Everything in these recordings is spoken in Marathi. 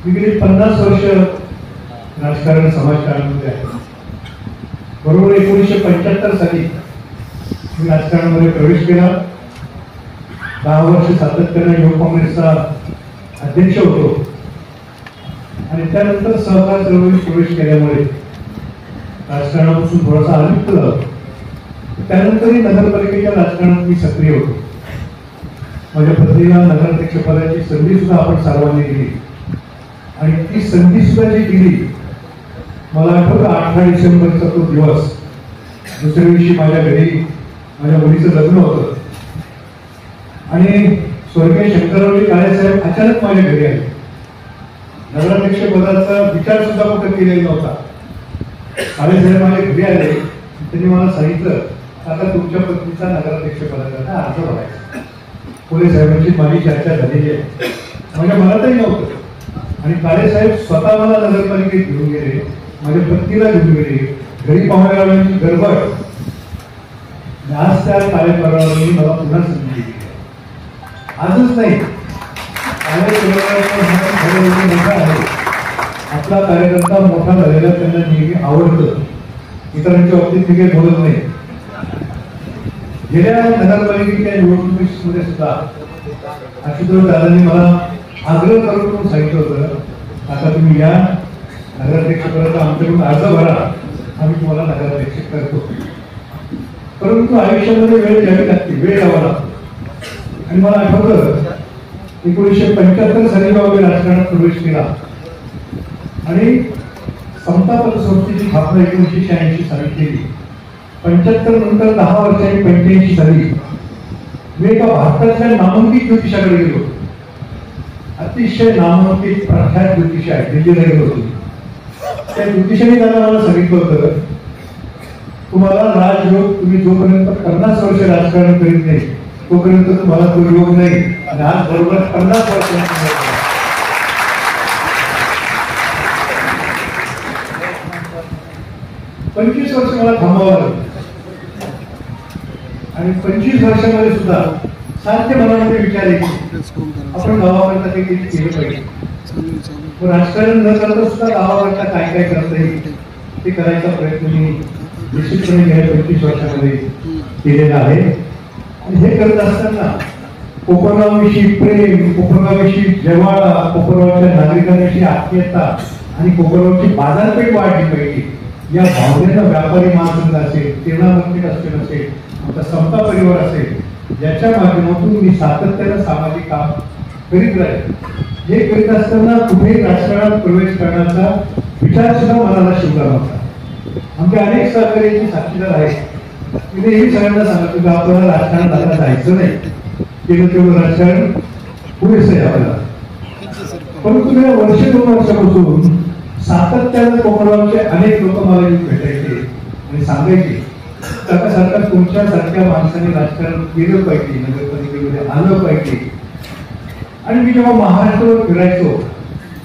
मी गेली 50 वर्ष राजकारण समाजकारणामध्ये आहे. बरोबर 1975 साली मी राजकारणामध्ये प्रवेश केला. 10 वर्ष सातत्याने युवक काँग्रेसचा अध्यक्ष होतो आणि त्यानंतर सहकार चळवळीत प्रवेश केल्यामुळे राजकारणापासून थोडासा अलिप्त झालो. त्यानंतरही नगरपालिकेच्या राजकारणात मी सक्रिय होतो. माझ्या पत्नीला नगराध्यक्ष पदाची संधी सुद्धा आपण सर्वांनी दिली आणि ती संधी सुद्धा जी दिली, मला आठवतं 18 डिसेंबरचा तो दिवस. दुसऱ्या दिवशी माझ्या घरी माझ्या मुलीचं लग्न होतं आणि स्वर्गीय शंकररावजी काळेसाहेब अचानक माझ्या घरी आले. नगराध्यक्ष पदाचा विचार सुद्धा कुठं केलेला नव्हता. काळेसाहेब माझ्या घरी आले. त्यांनी मला सांगितलं, आता तुमच्या पत्नीचा नगराध्यक्ष पदाचा अर्ज भरायचा. पोलीस साहेबांची माझी चर्चा झालेली आहे. माझ्या मनातही नव्हतं आणि काळेसाहेब स्वतः मला नगरपालिकेत घेऊन गेले, माझ्या पत्नीला घेऊन गेले. घरी पाहुण्याची गडबड. आज त्या कार्यक्रमावरही मला पुन्हा संधी दिली. आजच नाही, आपला कार्यकर्ता मोठा झालेला त्यांना नेहमी आवडतं. इतरांच्या बाबतीत मी काही बोलत नाही. गेल्या नगरपालिकेच्या निवडणुकीमध्ये सुद्धा आशुतोष दादांनी मला आग्रह करून सांगितलं होतं, आता तुम्ही या नगराध्यक्षपदाचा आमच्याकडून अर्ज भरा, आम्ही तुम्हाला नगराध्यक्ष करतो. परंतु आयुष्यामध्ये वेळ द्यावी लागते, वेळ द्यावा लागतो. आणि मला आठवतं 1975 साली मी राजकारणात प्रवेश केला आणि समता पतसंस्थेची स्थापना 1986 साली केली. 75 नंतर 10 वर्षांनी 85 साली मी एका भारताच्या नामांकित ज्योतिषाकडे गेलो. अतिशय नामांकित प्रख्यात ज्योतिष आहे, दिल्लीला गेलो होतो. त्या ज्योतिषाने त्याला मला सांगितलं होतं, तुम्हाला राजयोग तुम्ही जोपर्यंत 50 वर्ष राजकारण करीत नाही तोपर्यंत तुम्हाला तो योग नाही. आणि आज बरोबर 50 वर्ष 25 वर्ष मला थांबावं लागलं आणि 25 वर्षामध्ये सुद्धा सारखे मनामध्ये विचार येते, आपण गावाकरता ते किती केलं पाहिजे. राजकारण न करता सुद्धा गावाकरता काय काय करता येईल ते करायचा प्रयत्न मी निश्चितपणे गेल्या 25 वर्षामध्ये केलेला आहे. आणि हे करत असताना कोपरगावविषयी प्रेम, कोपरगावविषयी जेव्हा कोपरगावच्या नागरिकांविषयी आत्मीयता आणि कोपरगावची बाजारपेठ वाढली पाहिजे या भावनेनं व्यापारी महासंघ असेल, तेरणा मार्केट असेल, आमचा समता परिवार असेल, याच्या माध्यमातून मी सातत्यानं सामाजिक काम करीत राहील. हे करीत असताना कुठेही राजकारणात प्रवेश करण्याचा विचार सुद्धा मनाला शिवला नव्हता. आमचे अनेक सहकार्याचे साक्षीदार आहेत. मी नेहमी सगळ्यांना सांगतो की आपल्याला राजकारणात जायचं नाही, केलं तेवढं राजकारण पुरेसं आहे आपल्याला. परंतु गेल्या वर्ष 2 वर्षापासून सातत्यानं कोकणाचे अनेक लोक मला येऊन भेटायचे आणि सांगायचे, सारखं तुमच्यासारख्या माणसाने राजकारण केलं पाहिजे, नगरपालिकेमध्ये आलं पाहिजे. आणि मी जेव्हा महाराष्ट्रावर फिरायचो,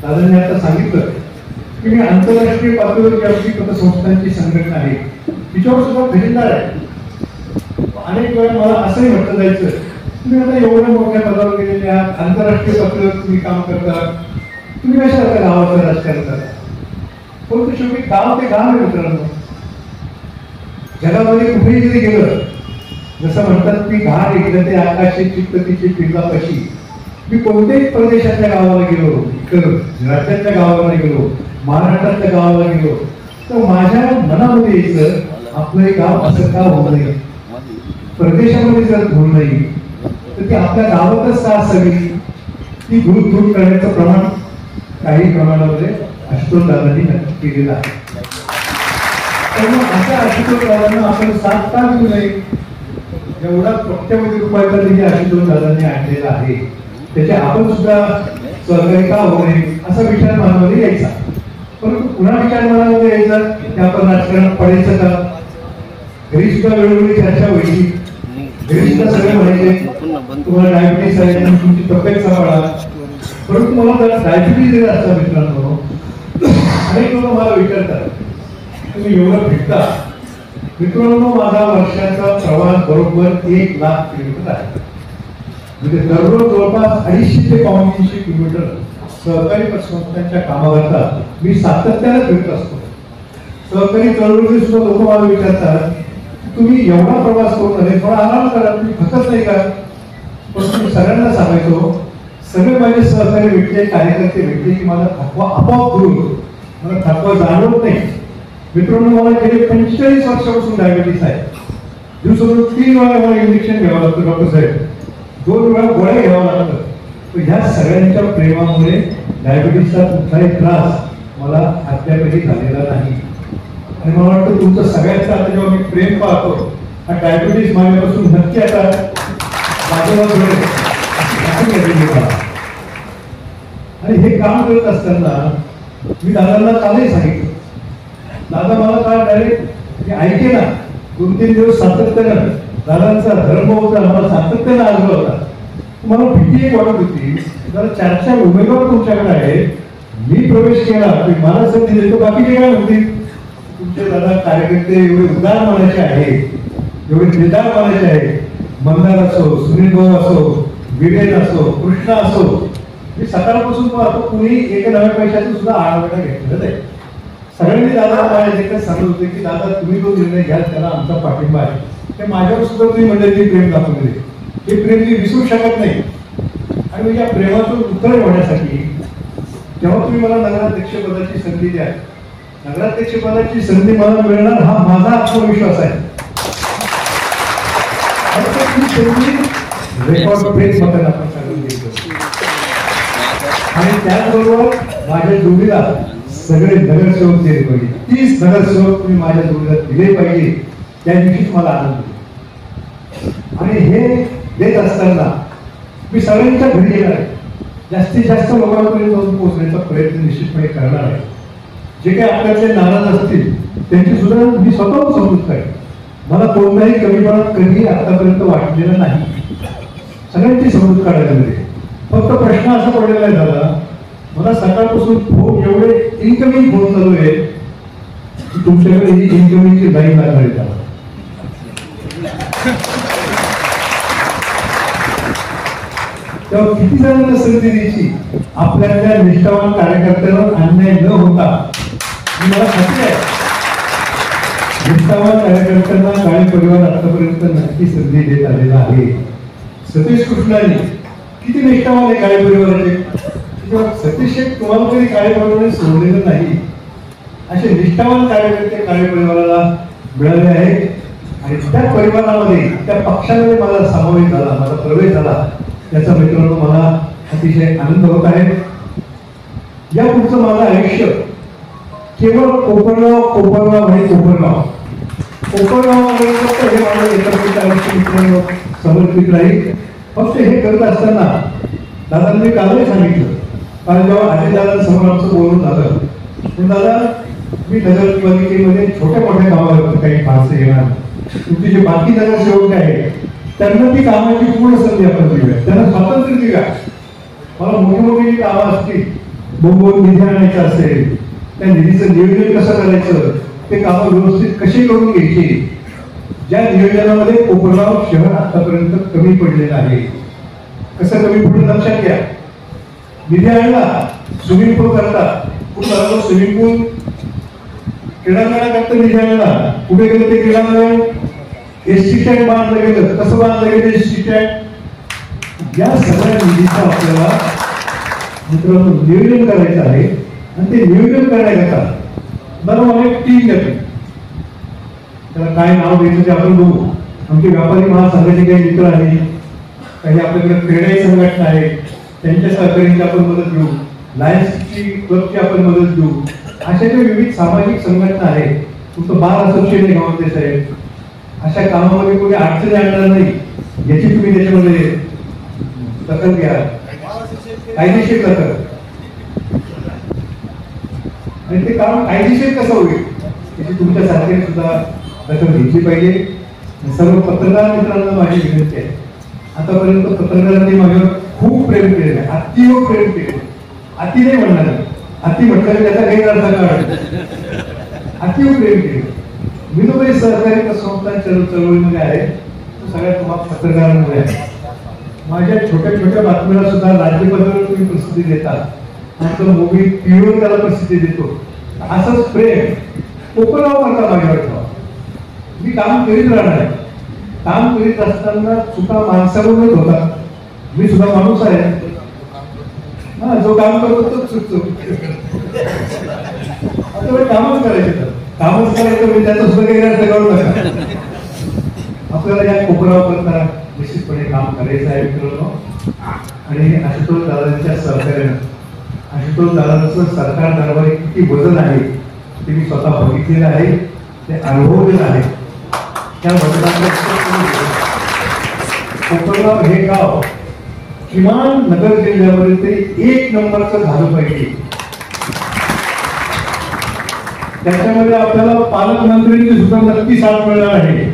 दादांनी आता सांगितलं की मी आंतरराष्ट्रीय पातळीवर जी आपली पतसंस्थांची संघटना आहे तिच्यावर सुद्धा खजिनदार आहे. अनेक वेळा मला असंही म्हटलं जायचं, तुम्ही आता एवढ्या मोठ्या पदावर गेलेले आहात, आंतरराष्ट्रीय पातळीवर तुम्ही काम करता, तुम्ही कशा गावाचं राजकारण करता. परंतु शेवटी गाव ते गाव आहे मित्रांनो. जगामध्ये कुठेही जरी गेलं, जसं म्हणतात की घाट ऐकलं ते आकाशी चित्त तिची पिंगा कशी. मी कोणत्याही प्रदेशातल्या गावाला गेलो, राज्यातल्या गावाला गेलो, महाराष्ट्रातल्या गावाला गेलो, तर माझ्या मनामध्ये यायचं आपलं हे गाव असं का होऊ नये, प्रदेशामध्ये जर होऊ नये तर ती आपल्या गावातच का असावी. ती दूर करण्याचं प्रमाण काही प्रमाणामध्ये आशुतोष दादांनी नक्की केलेलं आहे. तर मग अशा आशुतोष दादांना आपण साथ का देऊ नये. एवढा कोट्यवधी रुपयाचा निधी आशुतोष दादांनी आणलेला आहे, त्याचे आपण सुद्धा सहकारी का होऊ नये असा विचार मनामध्ये यायचा. परंतु पुन्हा विचार मनामध्ये यायचा की आपण राजकारणात पडायचं का. घरी सुद्धा वेळोवेळी चर्चा व्हायची. घरी सुद्धा सगळे म्हणायचे तुम्हाला डायबिटीस आहे, तुमची तब्येत सांभाळा. परंतु मला डायबिटीस जरी असता मित्रांनो, अनेक लोक मला विचारतात तुम्ही एवढं भेटता. मित्रांनो, माझा वर्षाचा प्रवास बरोबर 1 लाख किलोमीटर आहे. म्हणजे दररोज जवळपास 250 ते 350 किलोमीटर सहकारी संस्थांच्या कामाकरता मी सातत्याने फिरत असतो. सहकारी चळवळीचे सुद्धा लोक मला विचारतात तुम्ही एवढा प्रवास करून आले, थोडा आराम करा, तुम्ही थकत नाही का? पण तुम्ही सगळ्यांना सांगायचो, सगळे माझे सहकारी भेटले, कार्यकर्ते भेटले की मला थकवा आपोआप दूर होतो, मला थकवा जाणवत नाही. मित्रांनो, मला गेले 45 वर्षापासून डायबिटीस आहे. दिवसातून 3 वेळा मला इंजेक्शन घ्यावं लागतं डॉक्टर साहेब, 2 वेळा गोळ्या घ्यावं लागतं. ह्या सगळ्यांच्या प्रेमामुळे डायबिटीसचा कुठलाही त्रास मला अद्यापही झालेला नाही. आणि मला वाटतं तुमचं सगळ्यांचं आता जेव्हा मी प्रेम पाहतो, हा डायबिटीस माझ्यापासून नक्की आता आणि हे काम करत असताना मी दादांना कालही सांगितलं, दादा मला काय डायरेक्ट ऐके ना, 2-3 दिवस सातत्यानं दादांचा धर्म होता, मला सातत्यानं आग्रह होता. मला भीती एक वाटत होती, जरा 4 उमेदवार तुमच्याकडे आहे, मी प्रवेश केला मला संधी देतो, बाकीचे काय म्हणतील? तुमचे दादा कार्यकर्ते एवढे उदार मानायचे आहे, एवढे निर्धार मानायचे आहे. मंदार असो, सुनील भाऊ असो, विवेक असो, कृष्णा असो, मी सकाळपासून पाहतो कुणी एका नव्या पैशातून सुद्धा आढावा घेतलेला आहे. सगळ्यांनी दादा माझ्या देखील सांगत होते की दादा तुम्ही जो निर्णय घ्याल त्याला आमचा पाठिंबा आहे. ते माझ्यावर सुद्धा तुम्ही मंडळी प्रेम दाखवले, हे प्रेम मी विसरू शकत नाही. आणि या प्रेमातून उत्तर होण्यासाठी जेव्हा तुम्ही मला नगराध्यक्ष पदाची संधी द्या, नगराध्यक्ष पदाची संधी मला मिळणार हा माझा आत्मविश्वास आहे. रेकॉर्ड ब्रेक मधून आपण सांगून घेतो. आणि त्याचबरोबर माझ्या जोडीला सगळे नगरसेवक दिले पाहिजे. 30 नगरसेवक तुम्ही माझ्या जोडीला दिले पाहिजे, त्या दिवशीच मला आनंद होतो. आणि हे देत असताना मी सगळ्यांच्या घरी येणार आहे, जास्तीत जास्त लोकांपर्यंत जाऊन पोहोचण्याचा प्रयत्न निश्चितपणे करणार आहे. जे काही आपल्यातले नाराज असतील त्यांची सुद्धा मी स्वतः समजूत करेन. मला कोणताही कमीपणा कधी आतापर्यंत वाटलेला नाही, सगळ्यांची समजूत काढायला मिळते. फक्त प्रश्न असा पडलेला आहे दादा, मला सकाळपासून फोन एवढे इनकमिंग फोन चालू आहे की तुमच्याकडे ही इनकमिंगची लाईन लागणार आहे. तेव्हा किती जणांना संधी द्यायची आपल्या निष्ठावान कार्यकर्त्यांवर अन्याय न होता. मला खात्री आहे निष्ठावान कार्यकर्त्यांना काळे परिवार आतापर्यंत नक्की संधी देत आलेला आहे. सतीश कृष्णाने किती निष्ठावान आहे काळे परिवाराचे. सतीश तुम्हाला कधी काळे परिवाराने सोडलेलं नाही. असे निष्ठावान कार्यकर्ते काळे परिवाराला मिळाले आहेत. आणि त्या परिवारामध्ये त्या पक्षामध्ये मला समावेश झाला, माझा प्रवेश झाला, याचा मित्रांनो मला अतिशय आनंद होत आहे. या पुढचं माझं आयुष्य केवळ कोपरगाव आणि कोपरगाव हे माझं एकत्रित आयुष्य मित्रांनो समर्पित राहील. फक्त हे करत असताना दादांनी कालही सांगितलं, कारण जेव्हा अजितदादांसमोर आमचं बोलून झालं, पण दादा मी नगरपालिकेमध्ये छोट्या मोठ्या कामावर काही फारसे येणार, तुमचे जे बाकी नगरसेवक आहेत त्यांना ती कामाची पूर्ण संधी आपण देऊया, त्यांना स्वातंत्र्य देऊया. मला मोठी मोठी कामं असतील, बोंबोन निधी आणायचं असेल, त्या निधीचं नियोजन कसं करायचं, ते कामं व्यवस्थित कशी करून घ्यायची, ज्या नियोजनामध्ये कोपरगाव शहर आतापर्यंत कमी पडलेलं आहे. कसं कमी पडलं लक्षात घ्या. निधी आणला स्विमिंग पूल करता, कुठं स्विमिंग पूल क्रीडांगणाकरता निधी आणला, कुठे गेलं ते क्रीडांगण, एसटी स्टँड बांधलं गेलं, कसं बांधलं गेलं एसटी स्टँड. या सगळ्या निधीचं आपल्याला मित्रांनो नियोजन करायचं आहे. आणि ते नियोजन करण्याकरता मला एक टीम घेतली, त्याला काय नाव द्यायचं ते आपण बघू. आमचे व्यापारी महासंघाचे काही मित्र आहेत, काही आपल्याकडे क्रीडा संघटना आहे, त्यांच्या सहकार्याची आपण मदत घेऊ, लायन्सची क्लबची आपण मदत घेऊ. अशा ज्या विविध सामाजिक संघटना आहेत, तुमचं बार असोसिएशन गावातले साहेब, अशा कामामध्ये कोणी अडचणी आणणार नाही याची तुम्ही त्याच्यामध्ये दखल घ्या, कायदेशीर दखल. आणि ते काम कायदेशीर कसं होईल याची तुमच्या सारखे सुद्धा दखल घेतली पाहिजे. सर्व पत्रकार मित्रांना माझी विनंती आहे, आतापर्यंत पत्रकारांनी माझ्यावर खूप प्रेम केलेलं आहे, अतिव प्रेम केले. अति नाही म्हणणार, अति म्हटलं त्याचा गैरअर्थ काढ, अतिव प्रेम केले. विनोबाई सहकारी संस्था चळवळीमध्ये आहे, सगळ्या तुम्हाला पत्रकारांमध्ये आहे. माझ्या छोट्या छोट्या बातम्याला सुद्धा राज्यपातळीवर तुम्ही प्रसिद्धी देता, आमचं मूवी पिऊन त्याला प्रसिद्धी देतो. असंच प्रेम कोकणावर करता माझ्यावर ठेवा. मी काम करीत राहणार. काम करीत असताना चुका माणसाकडूनच होतात. मी सुद्धा माणूस आहे. हा, जो काम करतो तोच चुकतो. आता कामच करायचं, कामच करायचं मी त्याचं सुद्धा काही अर्थ काढू नका. आपल्याला या कोकणावर करता निश्चितपणे काम करायचं आहे मित्रांनो. आणि आशुतोष दादांच्या सहकार्यानं, आशुतोष दादांचं सरकार दरबारी किती वजन आहे ते मी स्वतः बघितलेलं आहे, ते अनुभवलेलं आहे. त्या वजनाचं कोकणगाव हे गाव किमान नगर जिल्ह्यामध्ये तरी 1 नंबरचं झालं पाहिजे. त्याच्यामध्ये आपल्याला पालकमंत्र्यांची सुद्धा नक्की साथ मिळणार आहे.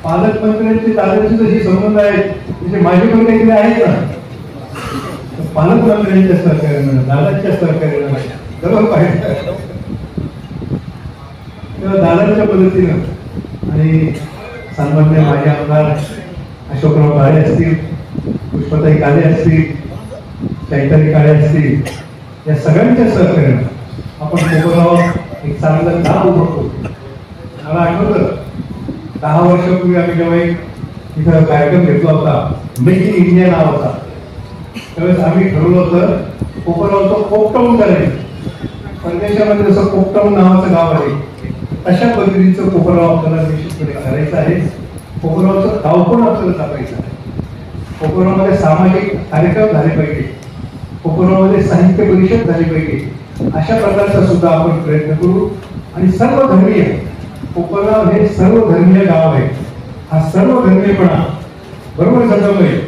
पालकमंत्र्यांचे दादांचे जसे संबंध आहेत तसे माझे पण काहीतरी आहेत ना. पालकमंत्र्यांच्या सहकार्यानं, दादांच्या सहकार्यानं बरोबर पाहिजे. तेव्हा दादांच्या पद्धतीनं आणि सन्माननीय माझे आमदार अशोकराव काळे असतील, पुष्पताई काळे असतील, चैतन्य काळे असतील, या सगळ्यांच्या सहकार्यानं आपण कोकणावर एक चांगलं नाव उभं. मला आठवतं 10 वर्षापूर्वी आम्ही जेव्हा इथं कार्यक्रम घेतला होता मेक इन इंडिया नावाचा, त्यावेळेस आम्ही ठरवलं होतं कोकणावरचं कोकटाऊन करायचं. परदेशामध्ये जसं कोकटाऊन नावाचं गाव आहे तशा पद्धतीचं कोकणावर आपल्याला निश्चितपणे करायचं आहे. कोकणावरचं गाव पण आपल्याला जपायचं आहे. कोकणामध्ये सामाजिक कार्यक्रम झाले पाहिजे, कोकणामध्ये साहित्य परिषद झाली पाहिजे. अशा प्रकारचा सुद्धा आपण प्रयत्न करू. आणि सर्व धर्मीय कोकणगाव हे सर्व धर्मीय गाव आहे. हा सर्व धर्मीयपणा बरोबर सदाबाई,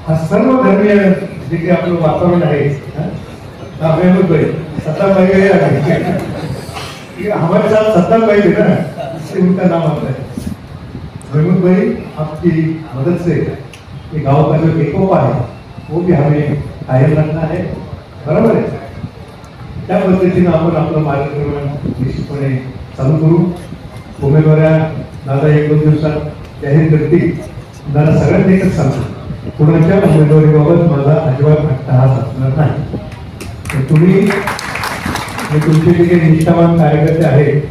हा सर्व धर्मीय जे काही आपलं वातावरण आहे सत्ताबाई हमारे साथ सत्ताबाई है ना, इससे उनका नाम आता है. महमूद भाई आपकी मदद से ये गांव का जो एकोपा है वो भी हमें कायम रखना है. बरोबर आहे. त्या पद्धतीने आपण आपलं मार्गक्रमण निश्चितपणे चालू करू. उमेदवाऱ्या दादा 1-2 दिवसात जाहीर करतील. दादा सगळ्यांना एकच सांगतो, कुणाच्या उमेदवारीबाबत मला अजिबात अट्टहास असणार नाही. तुम्ही तुमचे जे काही निष्ठावान कार्यकर्ते आहेत,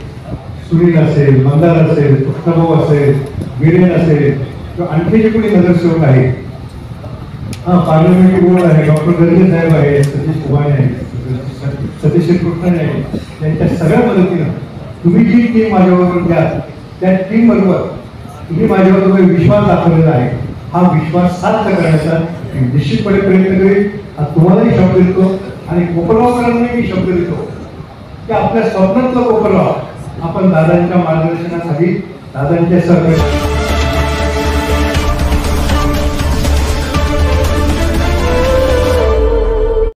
सुनील असेल, मंदार असेल, कृष्णभाऊ असेल, वीरेन असेल किंवा आणखी जे कोणी नगरसेवक आहेत, पार्लमेंटरी बोर्ड आहे, डॉक्टर गर्जे साहेब आहे, सतीश कुमार आहे, सतीश कृष्ण आहे, यांच्या सगळ्या मदतीनं तुम्ही जी टीम माझ्याबरोबर द्याल त्या टीम बरोबर तुम्ही माझ्यावर विश्वास दाखवलेला आहे. हा विश्वास साध्य करण्याचा निश्चितपणे प्रयत्न करेल. तुम्हालाही शब्द देतो आणि कोकणगावकरांनाही मी शब्द देतो की आपल्या स्वप्नातलं कोकणगाव आपण दादांच्या मार्गदर्शनाखाली, दादांच्या सहकार्याने